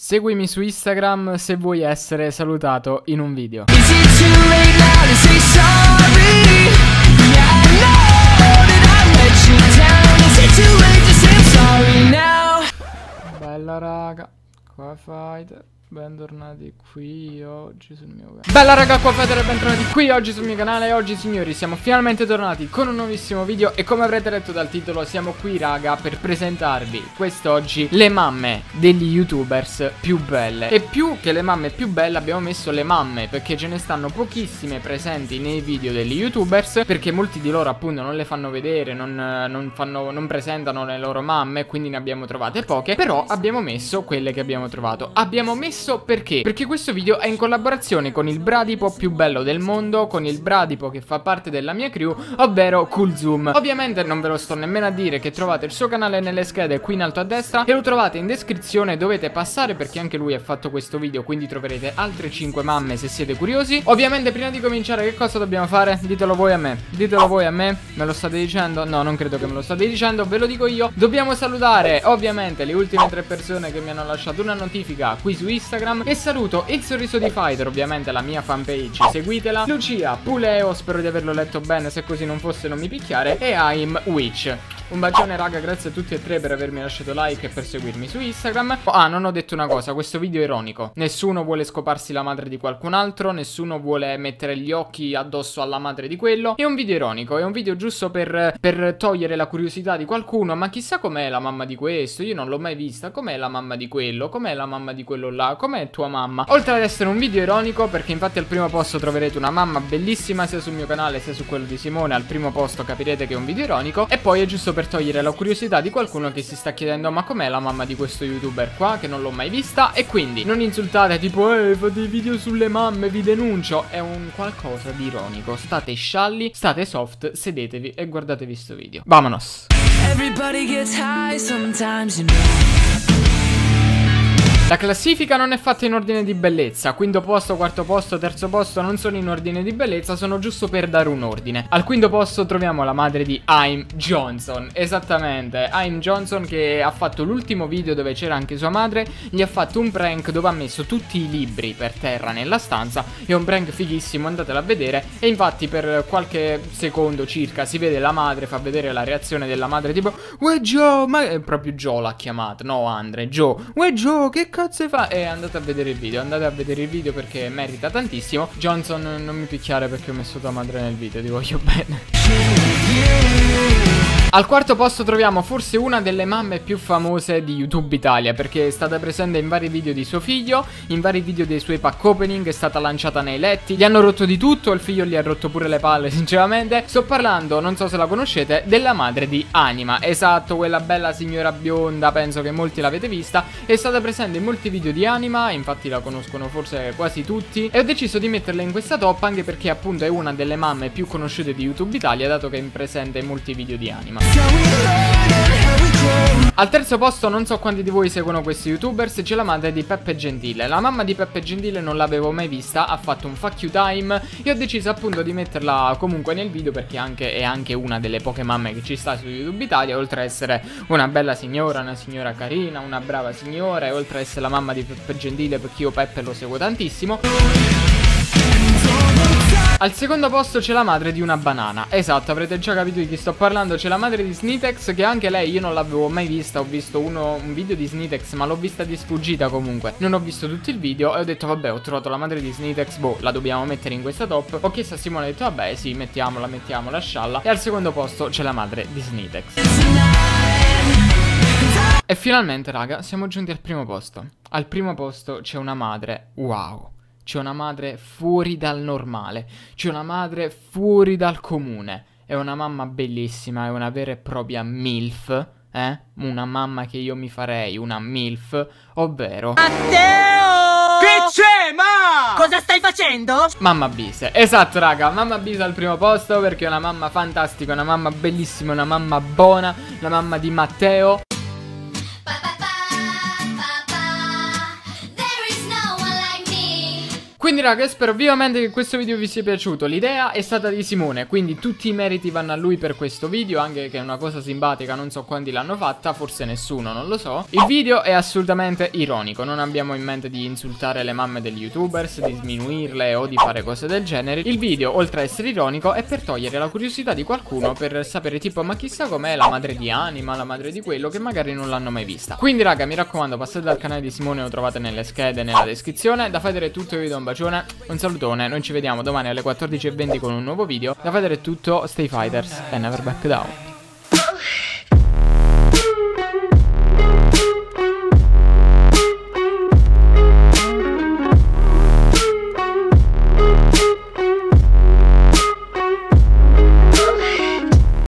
Seguimi su Instagram se vuoi essere salutato in un video. Bella raga, qua Fighter, bentornati qui oggi sul mio canale. Bella raga, qua Fighter e bentornati qui oggi sul mio canale. E oggi signori siamo finalmente tornati con un nuovissimo video. E come avrete letto dal titolo siamo qui raga per presentarvi quest'oggi le mamme degli youtubers più belle. E più che le mamme più belle abbiamo messo le mamme, perché ce ne stanno pochissime presenti nei video degli youtubers, perché molti di loro appunto non le fanno vedere, non presentano le loro mamme, quindi ne abbiamo trovate poche. Però abbiamo messo quelle che abbiamo trovato. Abbiamo messo perché? Perché questo video è in collaborazione con il bradipo più bello del mondo, con il bradipo che fa parte della mia crew, ovvero Cool Zoom. Ovviamente non ve lo sto nemmeno a dire che trovate il suo canale nelle schede qui in alto a destra e lo trovate in descrizione, dovete passare perché anche lui ha fatto questo video, quindi troverete altre 5 mamme se siete curiosi. Ovviamente prima di cominciare che cosa dobbiamo fare? Ditelo voi a me, ditelo voi a me, me lo state dicendo? No, non credo che me lo state dicendo, ve lo dico io. Dobbiamo salutare ovviamente le ultime 3 persone che mi hanno lasciato una notifica qui su Instagram. E saluto il sorriso di Fighter, ovviamente la mia fanpage, seguitela. Lucia, Puleo, spero di averlo letto bene, se così non fosse non mi picchiare. E I'm Witch. Un bacione raga, grazie a tutti e tre per avermi lasciato like e per seguirmi su Instagram. Ah, non ho detto una cosa, questo video è ironico. Nessuno vuole scoparsi la madre di qualcun altro, nessuno vuole mettere gli occhi addosso alla madre di quello. È un video ironico, è un video giusto per togliere la curiosità di qualcuno. Ma chissà com'è la mamma di questo, io non l'ho mai vista. Com'è la mamma di quello, com'è la mamma di quello là, com'è tua mamma. Oltre ad essere un video ironico, perché infatti al primo posto troverete una mamma bellissima sia sul mio canale sia su quello di Simone. Al primo posto capirete che è un video ironico. E poi è giusto per togliere la curiosità di qualcuno che si sta chiedendo ma com'è la mamma di questo youtuber qua che non l'ho mai vista. E quindi non insultate tipo fate video sulle mamme, vi denuncio. È un qualcosa di ironico. State scialli, state soft, sedetevi e guardatevi sto video. Vamonos. Everybody gets high sometimes, you know. La classifica non è fatta in ordine di bellezza, quinto posto, quarto posto, terzo posto non sono in ordine di bellezza, sono giusto per dare un ordine. Al quinto posto troviamo la madre di I'm Johnson, esattamente, I'm Johnson che ha fatto l'ultimo video dove c'era anche sua madre, gli ha fatto un prank dove ha messo tutti i libri per terra nella stanza, è un prank fighissimo, andatela a vedere. E infatti per qualche secondo circa si vede la madre, fa vedere la reazione della madre tipo uè Joe, ma è proprio Joe l'ha chiamata, no Andre, Joe, uè Joe che cazzo fa? E andate a vedere il video, andate a vedere il video perché merita tantissimo. Johnson, non mi picchiare perché ho messo tua madre nel video, ti voglio bene. Al quarto posto troviamo forse una delle mamme più famose di YouTube Italia, perché è stata presente in vari video di suo figlio, in vari video dei suoi pack opening, è stata lanciata nei letti, gli hanno rotto di tutto, il figlio gli ha rotto pure le palle sinceramente. Sto parlando, non so se la conoscete, della madre di Anima, esatto, quella bella signora bionda, penso che molti l'avete vista, è stata presente in molti video di Anima, infatti la conoscono forse quasi tutti. E ho deciso di metterla in questa top anche perché appunto è una delle mamme più conosciute di YouTube Italia, dato che è presente in molti video di Anima. Al terzo posto, non so quanti di voi seguono questi youtubers, c'è la madre di Peppe Gentile. La mamma di Peppe Gentile non l'avevo mai vista, ha fatto un fuck you time e ho deciso appunto di metterla comunque nel video perché è anche una delle poche mamme che ci sta su YouTube Italia, oltre a essere una bella signora, una signora carina, una brava signora, e oltre a essere la mamma di Peppe Gentile perché io Peppe lo seguo tantissimo. Al secondo posto c'è la madre di una banana. Esatto, avrete già capito di chi sto parlando. C'è la madre di Snitex, che anche lei io non l'avevo mai vista. Ho visto un video di Snitex, ma l'ho vista di sfuggita comunque. Non ho visto tutto il video e ho detto vabbè, ho trovato la madre di Snitex, boh, la dobbiamo mettere in questa top. Ho chiesto a Simone, ho detto vabbè sì, mettiamola, scialla. E al secondo posto c'è la madre di Snitex. E finalmente raga, siamo giunti al primo posto. Al primo posto c'è una madre, wow. C'è una madre fuori dal normale, c'è una madre fuori dal comune. È una mamma bellissima, è una vera e propria MILF, una mamma che io mi farei, una MILF, ovvero Matteo! Che c'è, ma? Cosa stai facendo? Mamma Bise, esatto raga, Mamma Bise al primo posto perché è una mamma fantastica, una mamma bellissima, una mamma buona, la mamma di Matteo. Quindi raga, spero vivamente che questo video vi sia piaciuto. L'idea è stata di Simone, quindi tutti i meriti vanno a lui per questo video, anche che è una cosa simpatica, non so quanti l'hanno fatta, forse nessuno, non lo so. Il video è assolutamente ironico, non abbiamo in mente di insultare le mamme degli youtubers, di sminuirle o di fare cose del genere. Il video, oltre a essere ironico, è per togliere la curiosità di qualcuno, per sapere tipo ma chissà com'è la madre di Anima, la madre di quello, che magari non l'hanno mai vista. Quindi raga, mi raccomando, passate dal canale di Simone, lo trovate nelle schede, nella descrizione. Da fare è tutto, io vi do un bacione, un salutone, noi ci vediamo domani alle 14:20 con un nuovo video. Da fare è tutto, stay fighters and never back down.